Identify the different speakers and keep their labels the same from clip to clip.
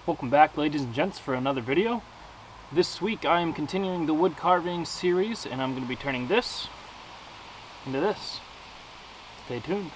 Speaker 1: Welcome back, ladies and gents, for another video. This week I am continuing the wood carving series, and I'm going to be turning this into this. Stay tuned.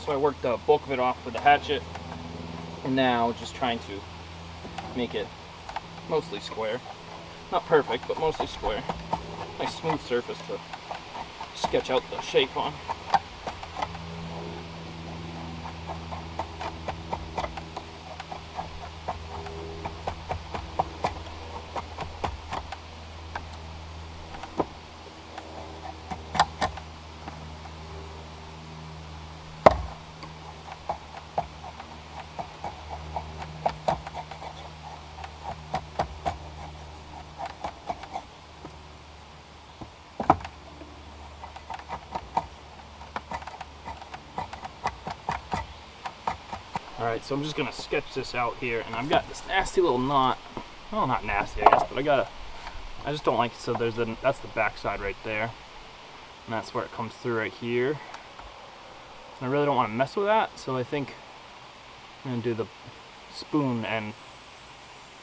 Speaker 1: So I worked the bulk of it off with a hatchet, and now just trying to make it mostly square. Not perfect, but mostly square. Nice smooth surface to sketch out the shape on. Alright, so I'm just going to sketch this out here, and I've got this nasty little knot. Well, not nasty, I guess, but I just don't like it, so that's the back side right there. And that's where it comes through right here. And I really don't want to mess with that, so I think I'm going to do the spoon end,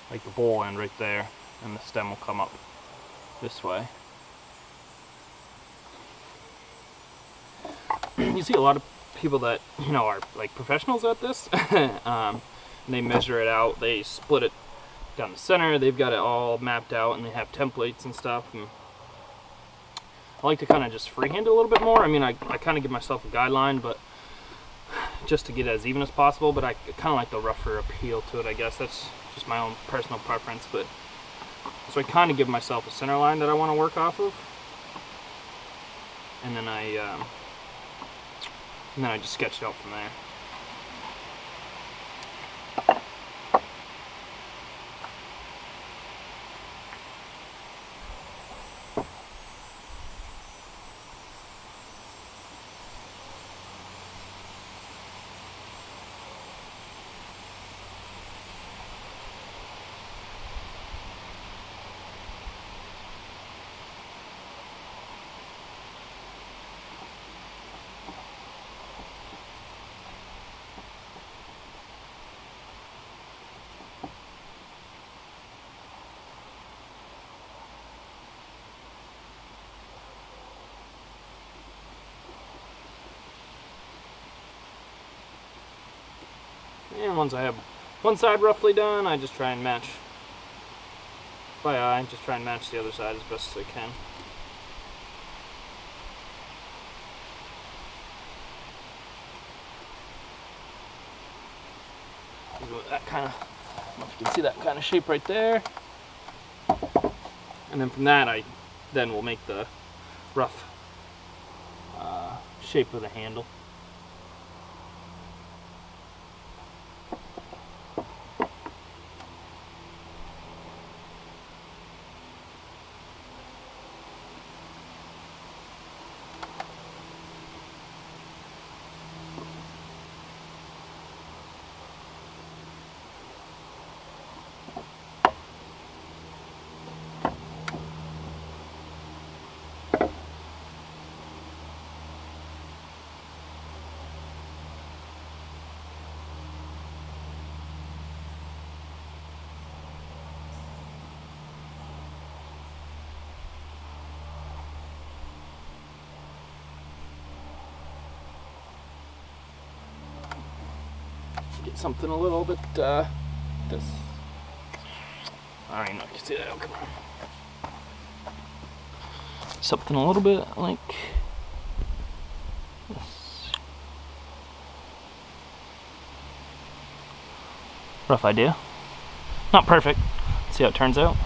Speaker 1: like the bowl end right there, and the stem will come up this way. You see a lot of people that are like professionals at this. And they measure it out, they split it down the center, they've got it all mapped out, and they have templates and stuff. And I like to kind of just freehand it a little bit more. I mean, I kind of give myself a guideline, but just to get it as even as possible, but I kind of like the rougher appeal to it, I guess. That's just my own personal preference. But so I kind of give myself a center line that I want to work off of, and then I just sketched it out from there. And once I have one side roughly done, I just try and match by eye, just try and match the other side as best as I can. That kind of, I don't know if you can see that kind of shape right there. And then from that, I then will make the rough shape of the handle. Get something a little bit, this. I don't even know if you can see that. Oh, come on. Something a little bit like this. Rough idea. Not perfect. See how it turns out.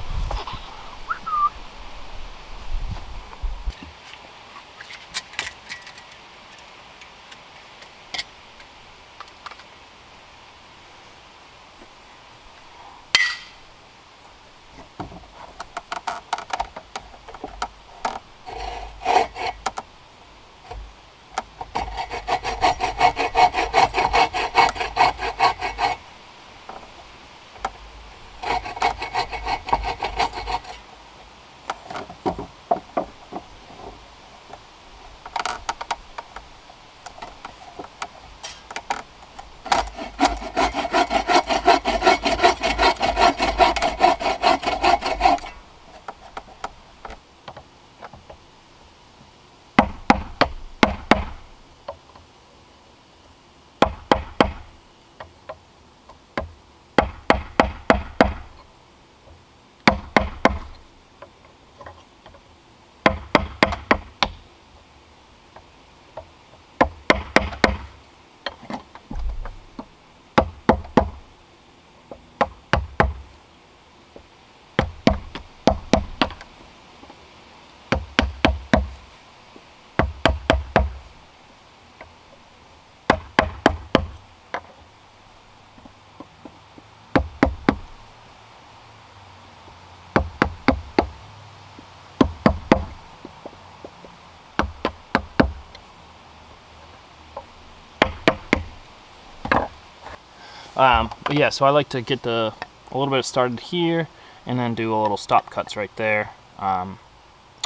Speaker 1: But yeah, so I like to get a little bit started here and then do a little stop cuts right there.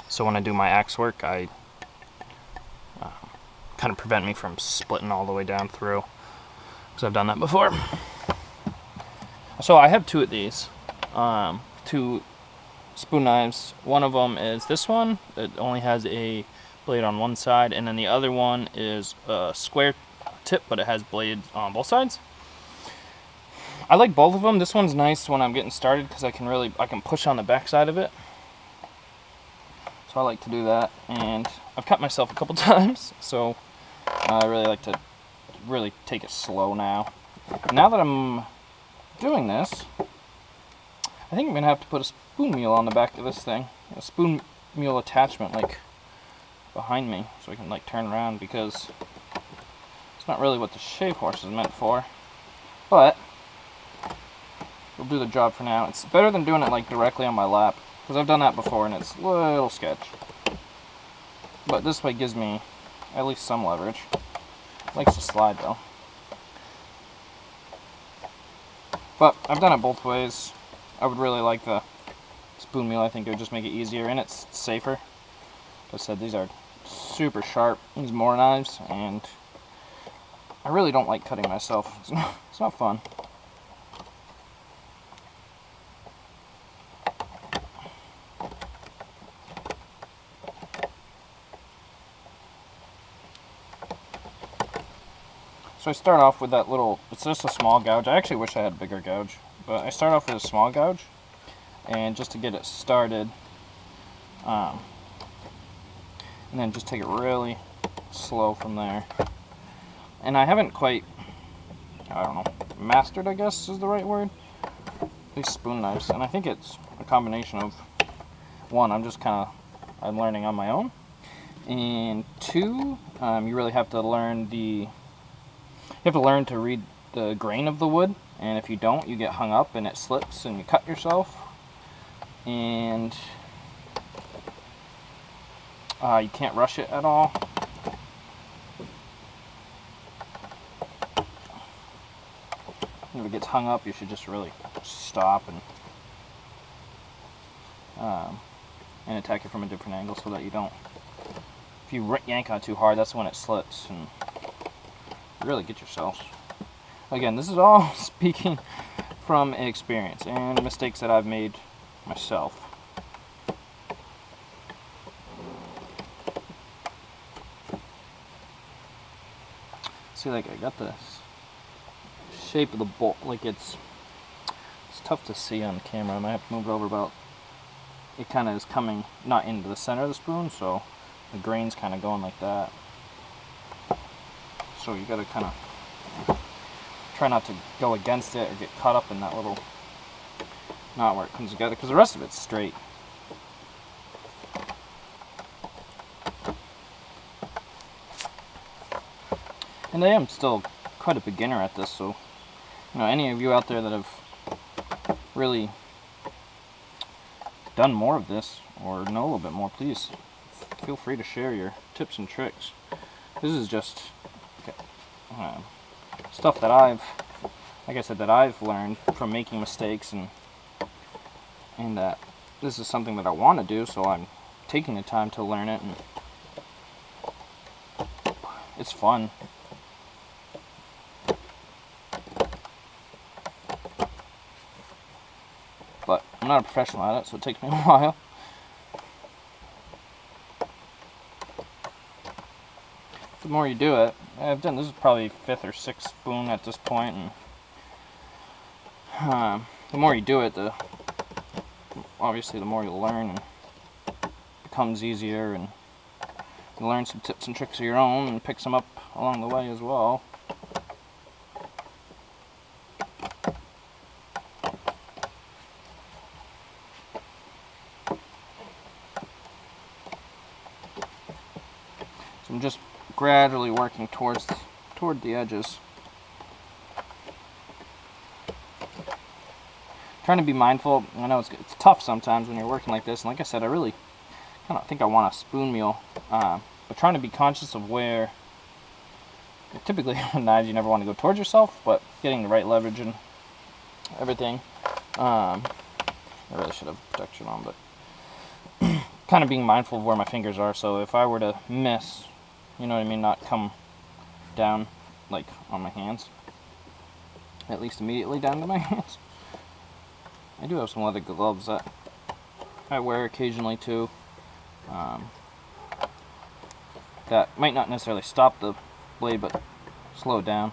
Speaker 1: So when I do my axe work, I kind of prevent me from splitting all the way down through, because I've done that before. So I have two of these, two spoon knives. One of them is this one that only has a blade on one side, and then the other one is a square tip, but it has blades on both sides. I like both of them. This one's nice when I'm getting started because I can push on the back side of it. So I like to do that, and I've cut myself a couple times, so I really like to really take it slow now. Now that I'm doing this, I think I'm gonna have to put a spoon meal on the back of this thing, a spoon meal attachment like behind me, so I can like turn around, because it's not really what the shave horse is meant for, but it'll do the job for now. It's better than doing it like directly on my lap, because I've done that before and it's a little sketch. But this way gives me at least some leverage. It likes to slide though. But I've done it both ways. I would really like the spoon meal. I think it would just make it easier, and it's safer. Like I said, these are super sharp, these Moore knives, and I really don't like cutting myself. It's not fun. So I start off with that little, it's just a small gouge. I actually wish I had a bigger gouge, but I start off with a small gouge, and just to get it started, and then just take it really slow from there. And I haven't quite, I don't know, mastered, I guess is the right word, these spoon knives. And I think it's a combination of, one, I'm learning on my own, and two, you really have to learn to read the grain of the wood, and if you don't, you get hung up and it slips and you cut yourself. And you can't rush it at all. If it gets hung up, you should just really stop and attack it from a different angle, so that you don't, if you yank on it too hard, that's when it slips and really get yourselves. Again, this is all speaking from experience and mistakes that I've made myself. See, like I got this shape of the bowl. Like it's tough to see on camera. I might have to move it over about. It kind of is coming not into the center of the spoon, so the grain's kind of going like that. So you gotta kind of try not to go against it or get caught up in that little knot where it comes together, because the rest of it's straight. And I am still quite a beginner at this, so any of you out there that have really done more of this or know a little bit more, please feel free to share your tips and tricks. This is just stuff that I've learned from making mistakes, and that this is something that I want to do, so I'm taking the time to learn it, and it's fun. But I'm not a professional at it, so it takes me a while. The more you do it, this is probably 5th or 6th spoon at this point, and the more you do it, obviously the more you'll learn, and it becomes easier, and you learn some tips and tricks of your own and pick some up along the way as well. So I'm just gradually working toward the edges. Trying to be mindful. I know it's tough sometimes when you're working like this, and like I said, I really kind of think I want a spoon meal, but trying to be conscious of where, typically with knives you never want to go towards yourself, but getting the right leverage and everything. I really should have protection on, but kind of being mindful of where my fingers are, so if I were to miss, you know what I mean, not come down like on my hands, at least immediately down to my hands. I do have some leather gloves that I wear occasionally too, that might not necessarily stop the blade, but slow it down.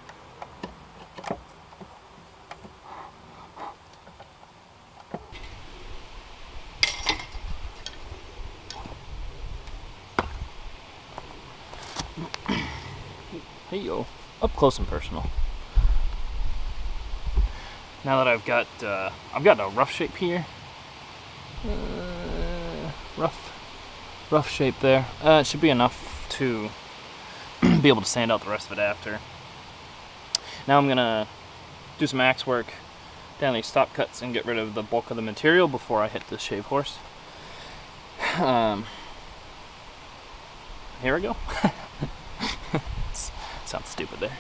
Speaker 1: Hey yo, up close and personal. Now that I've got a rough shape here, rough shape there. It should be enough to be able to sand out the rest of it after. Now I'm gonna do some axe work down these stop cuts and get rid of the bulk of the material before I hit the shave horse. Here we go. Sounds stupid there.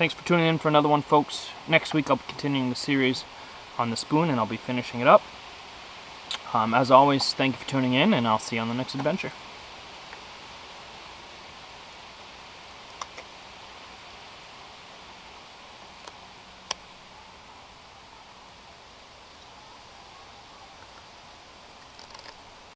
Speaker 1: thanks for tuning in for another one, folks. Next week I'll be continuing the series on the spoon, and I'll be finishing it up. As always, thank you for tuning in, and I'll see you on the next adventure.